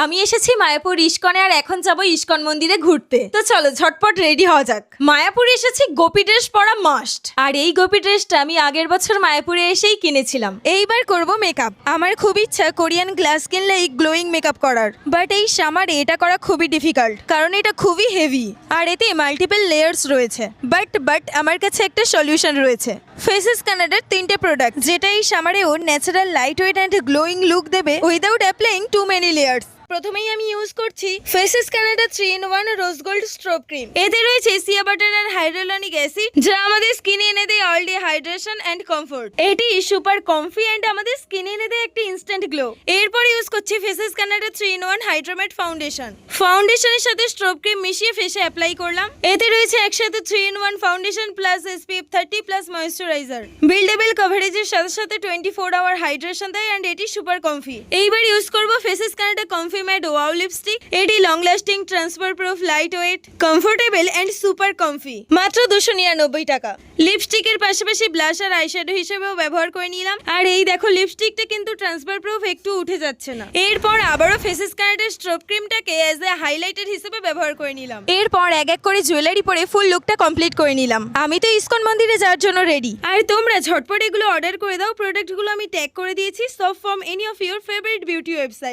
আমি এসেছি মায়াপুর ইস্কনে আর এখন যাব ইস্কন মন্দিরে ঘুরতে। তো চলো ঝটপট রেডি হওয়া যাক। মায়াপুরে এসেছি, গোপী ড্রেস পরা মাস্ট। আর এই গোপী ড্রেসটা আমি আগের বছর মায়াপুরে এসেই কিনেছিলাম। এইবার করব মেকআপ। আমার খুব ইচ্ছা কোরিয়ান গ্লাস কিনলে এই গ্লোয়িং মেকআপ করার, বাট এই সামারে এটা করা খুবই ডিফিকাল্ট, কারণ এটা খুবই হেভি আর এতে মাল্টিপল লেয়ার্স রয়েছে। বাট আমার কাছে একটা সলিউশন রয়েছে। ফেসেস কানাডার 3টে প্রোডাক্ট, যেটা এই সামারেও natural light weight and glowing look দেবে without applying too many layers. প্রথমেই আমি ইউজ করছি Faces Canada 3-in-1 rose gold strobe cream. এতে রয়েছে সিয়া বাটার আর হাইড্রোলনিক অ্যাসিড, যা আমাদের স্কিনে এনে দেয় all day hydration and comfort. এটি সুপার কমফি অ্যান্ড আমাদের স্কিনে এনে দেয় একটা ইনস্ট্যান্ট গ্লো। এরপর ইউজ করছি ফেসেস কানাডা 3-in-1 হাইড্রোমেট ফাউন্ডেশন। ফাউন্ডেশনের সাথে স্ট্রোব ক্রিম মিশিয়ে ফেসে অ্যাপ্লাই করলাম। এতে রয়েছে একসাথে 3-in-1 foundation plus SPF 30 plus moisturiser. Buildable কভারেজের সাথে সাথে 24 আওয়ার হাইড্রেশন দেয় অ্যান্ড এটি সুপার কমফি। এইবার ইউজ করব Faces Canada comfy matte wow lipstick. এটি long lasting, transfer proof, light weight, comfortable and super comfy. মাত্র 299 টাকা। লিপস্টিকের পাশাপাশি ব্লাশ আর আইশ্যাডো হিসেবেও ব্যবহার করে নিলাম। আর এই দেখো, লিপস্টিকটা কিন্তু ট্রান্সফার প্রুফ, একটু উঠে যাচ্ছে না। এরপর আবারও ফেসেস কানাডার স্ট্রোব ক্রিমটাকে অ্যাজ এ হাইলাইটার হিসেবে ব্যবহার করে নিলাম। এরপর এক এক করে জুয়েলারি পরে ফুল লুকটা কমপ্লিট করে নিলাম। আমি তো ইসকন মন্দিরে যাওয়ার জন্য রেডি। আর তোমরা ঝটপট এগুলো অর্ডার করে দাও। প্রোডাক্টগুলো আমি ট্যাগ করে দিয়েছি, সব from any of your favourite beauty website.